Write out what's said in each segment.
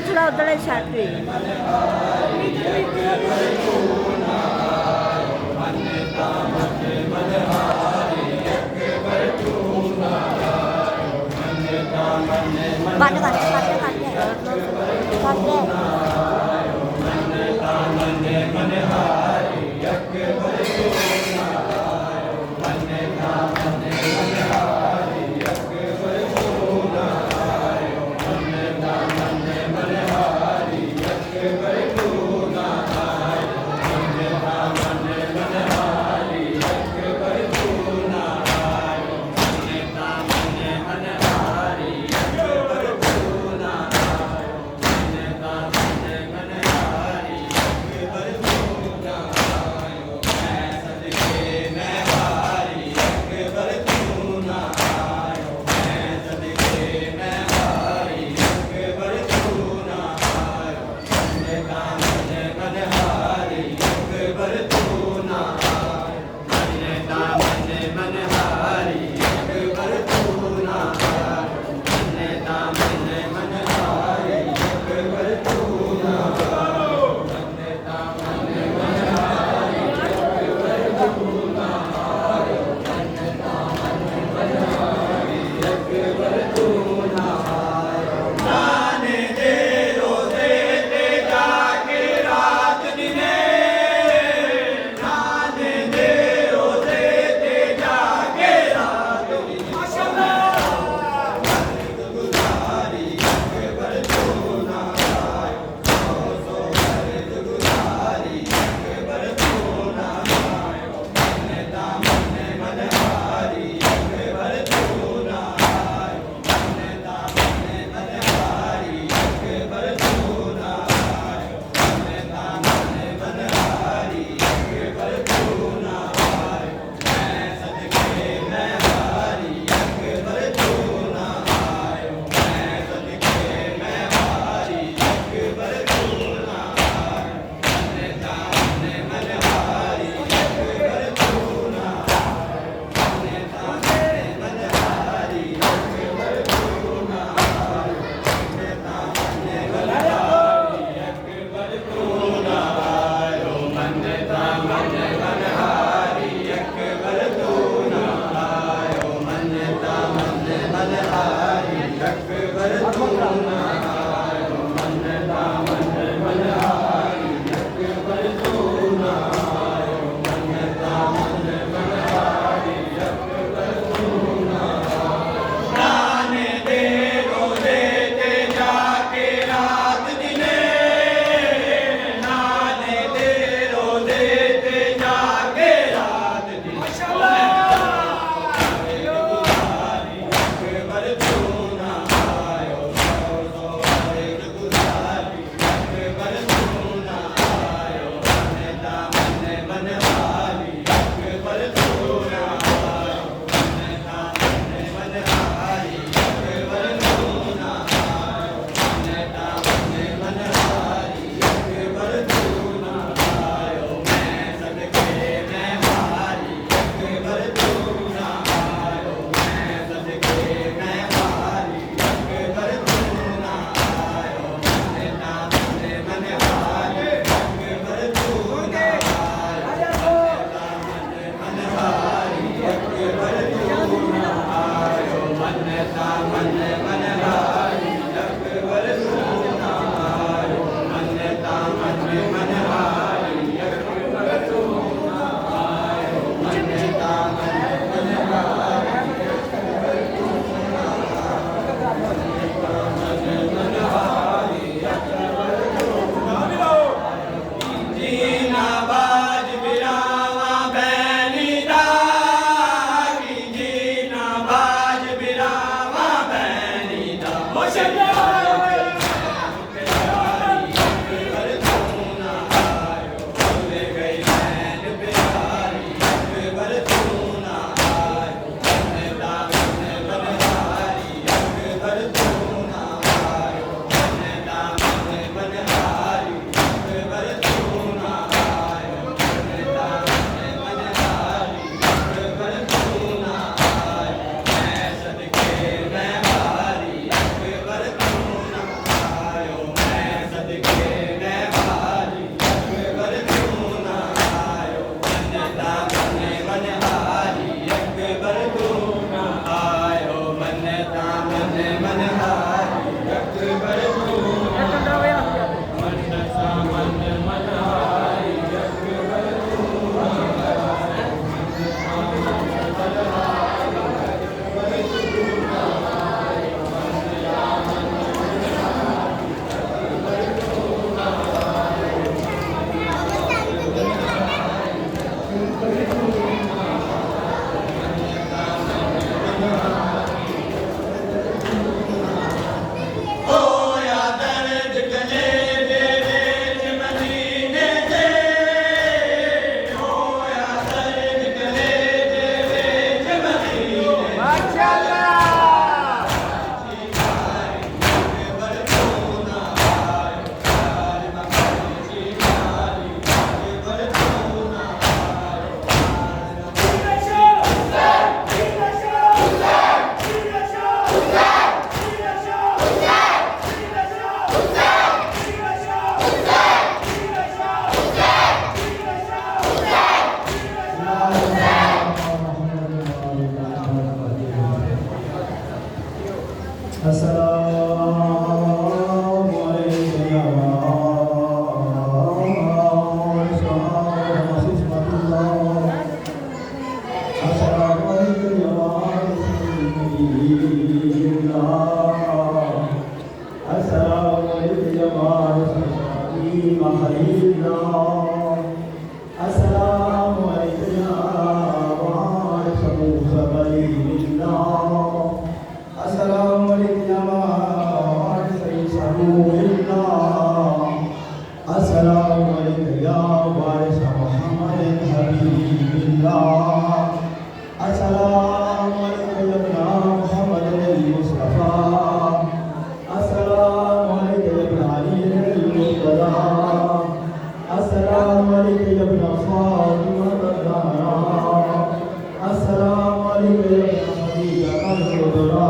थोड़ा उधर छाट रही काटे काटे काटे काटे काटे खलीलुल्लाह अस्सलामु अलैका या वारिस मूसा कलीमुल्लाह अस्सलामु अलैका या वारिस ईसा रूहुल्लाह अस्सलामु अलैका या वारिस मुहम्मद हबीबिल्लाह अस्सलामु अलैका या इब्न मुहम्मद मुस्तफा अस्सलामु अलैका या इब्न अली मुर्तज़ा अस्सलामु अलैका या इब्न फातिमा ज़हरा अस्सलामु अलैका या इब्न खदीजा अल-कुबरा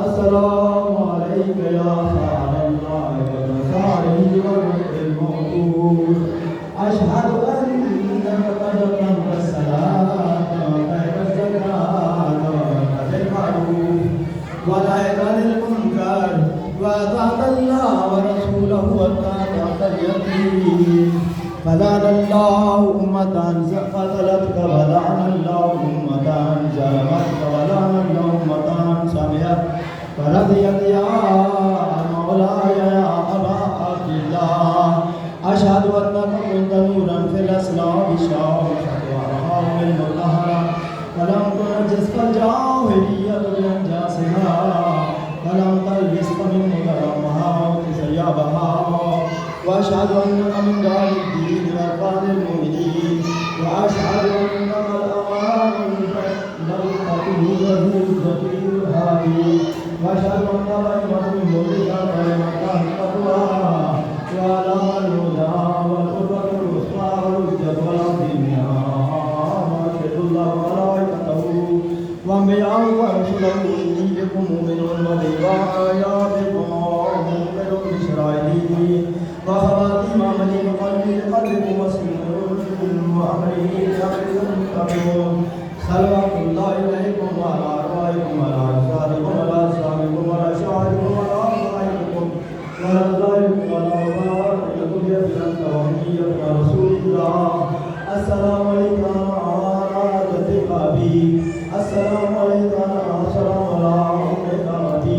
अस्सलामु अलैका या ख़ालल्लाह व ज़ारिही व रुहुल मौजूद अशहदु अन्नका क़द क़मत अस्सलात व क़ामत ज़कात व अक़मत अल-मारूफ व नहयत अनिल मुनकर व अताअत अल्लाह व रसूलहु व अताअत अल-यतीम फलानल्लाहु उम्मतन क़तलतक व लअनल्लाहु उम्मतन ज़लमतक व लअनल्लाहु उम्मतन समिअत फरज़ियत या मौलाया या अबा अब्दिल्लाह अशहदु अन्नका कुन्त नूरन फिल अस्लाबि शाअत व अरहामिल मुतहहरा फलम तुनज्जिस जाहिलियत बिअनजासिहा फलम तलबिस मिन मुकरमहा सय्यबहा व अशहदु अन्नका मिन गालिद्दीन व अरकानिल मुमिनीन व अशहदु अन्नका अल-अमान लल फतहु व हुज्जतुल हादी व अशहदु अन्ना बैनहुम मौलिका कलिमतन तक़वा व अलमल हुदा व क़ुर्रतुल उस्मा व हुज्जत वल दुनिया मशहदुल्लाह व मलाइकतहु व अंबियाउ व रसूलहु इन्नी बिकुम मुमिनुन व बिआयातिकुम मुमिनुन बिशराइली व ख़वातीम अमली व क़ल्बी क़ल्बिकुम वसीलुन व अमरी अमरिकुम मुत्तक़ून सल्लल्लाहु अलैकुम व अला अरवाहिकुम व अला अज़वाजिकुम व अला अस्हाबिकुम व अला शाहिदिकुम व अला अज़वाजिकुम व अला अज़वाजिकुम व अला अबाइकुम या बिलन्त रसूलिल्लाह अस्सलामु अलैका अला जद्दिक़ाबी अस्सलामु अलैका अस्सलामु अला उम्मिक़ाबी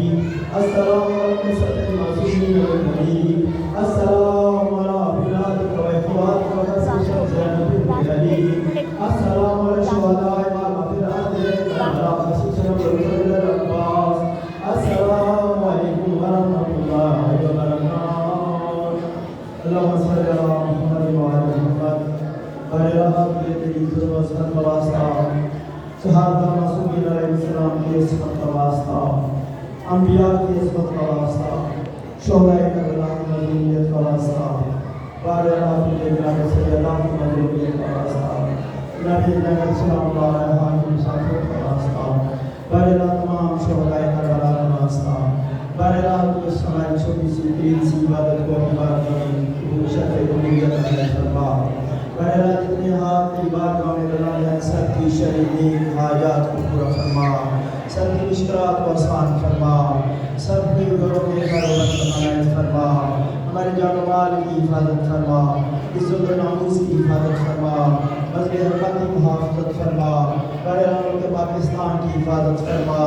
अस्सलामु अलैकुम सल्लल्लाहु अलैहि व सल्लम अस्सलामु अला बिलादिक व इख़वातिक व खसीशत ज़ैनब बिन्त अली अस्सलामु अला शुहदाए व फिल अर्ज़ि अला खसीशत ज़ैनब अब्बास अस्सलामु अलैकुम व रहमतुल्लाहि व बरकातहू अल्लाहुम्मा सल्लि अला मुहम्मद व अला मुहम्मद बरकत तेरी ज़रूरत का वास्ता सहाबा मासूमीन अलैहिस्सलाम की इस्मत का वास्ता अंबिया की इस्मत का वास्ता शोहदाए करबला की मज़लूमियत का वास्ता बारे आपके जनाब सल्लल्लाहु अलैहि वसल्लम का वास्ता नबी नबी सल्लल्लाहु अलैहि वसल्लम का वास्ता बारे तमाम शोहदाए करबला का वास्ता बारे आपके समय छोटी सी तीन सी इबादत को इबादत में शर्फ़ उलूहियत अता फरमा बारे जितने हाथ इबादत में बनाया सबकी शरीरी हाजात को पूरा फरमा सबकी मुश्किलात को आसान फरमा सबके घरों के कारोबार बनाए फरमा हमारे जान माल की हिफाजत फरमा इज्जत व नामूस की हिफाजत फरमा मज़हब हक़ की मुहाफ़ज़त फरमा बारे के पाकिस्तान की हिफाजत फरमा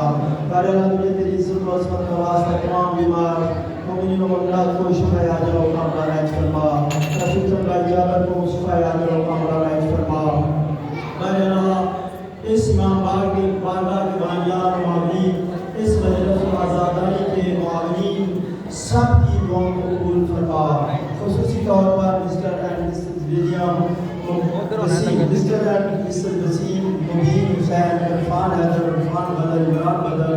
बारे तेरी इज्जत व इस्मत का वास्ता तमाम बीमार मोमिनीन व मोमिनात को शिफ़ाए आजिल व कामिला अता फरमा रसूल सल्लल्लाहु अलैहि वसल्लम को शिफ़ाए आजिल व कामिला अता फरमा बारे इस इमाम बाग के बारगाह के बानियान मामलीन इस मजलिस आज़ादारी के मुआविनीन सब की दुआओं को कबूल फरमा ख़ुसूसी तौर पर Mr and Mrs William Mr and Mrs Waseem Mubeen Hussain Irfan Haider Irfan Badar Imran बदर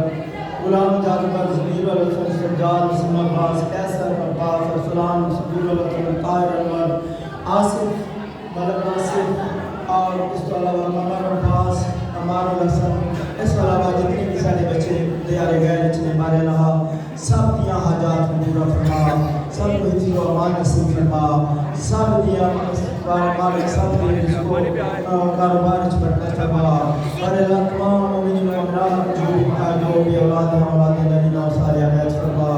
गुलाम जाज़िबर ज़मीर अल-हसन सज्जाद मुसलम अब्बास कैसर अब्बास अरसलान सबीर अल-हसन ताहिर अनवर आसिफ मलक नासिर और इसके अलावा ममर अब्बास अमार अल-हसन इसके अलावा जितने भी सारे बच्चे तैयारे गए जितने मारे रहा सब दिया हाजात को पूरा फरमा सब को हिफ्ज़ व अमान नसीब फरमा सब दिया मालिक सब के जिसको कारोबार में बरकत फरमा और तमाम मोमिनीन व मोमिनात जो भी औलाद हैं औलाद नबीना और सालिहा हयात फरमा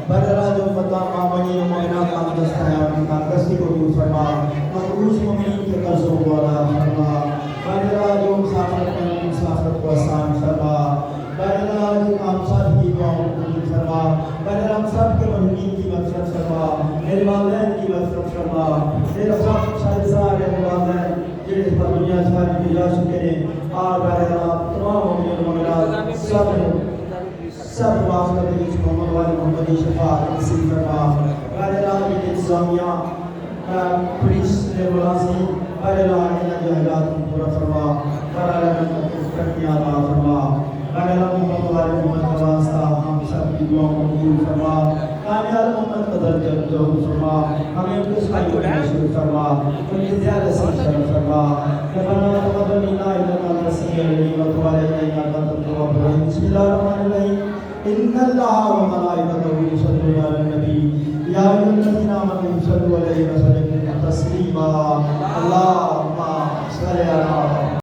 बररा जो तमाम मोमिनीन व मोमिनात का दस्ता है उनकी कामदस्ती को दूर फरमा मक़बूल मोमिनीन के कर्ज़ों को अदा फरमा बररा जो मुसाफिर हैं उनकी मुसाफिरत को आसान फरमा बररा जो हम सब की दुआओं को कबूल फरमा बररा हम सब के महीनीन की मग़फ़िरत फरमा मेरे वालिदैन की मग़फ़िरत फरमा मेरा सब सारे मुराद है जेड़े पर दुनिया सारी की जा चुके हैं आ बारे तमाम उम्मीद मंगला सब माफ कर दे मोहम्मद वाले मोहम्मद की शफाअत नसीब फरमा बारे की इंतजामिया पुलिस ने मुलाजिम बारे इन्हां दे हालात को पूरा फरमा बारे तरक्कियां अता फरमा बारे मोहम्मद वाले मोहम्मद का वास्ता हम सब की दुआओं को कबूल फरमा कामयाब मोहम्मद का दर्जा जो फरमा हमें उनके साथ नसीब फरमा उनकी ज़ियारत से शरफ फरमा रब्बना तक़ब्बल मिन्ना इन्नका अंतस समीउल अलीम व तुब अलैना इन्नका अंतत तव्वाबुर रहीम बिस्मिल्लाहिर रहमानिर रहीम इन्नल्लाहा व मलाइकतहु युसल्लूना अलन नबी या अय्युहल्लज़ीना आमनू सल्लु अलैहि व सल्लिमू तस्लीमा अल्लाहुम्मा सल्लि अला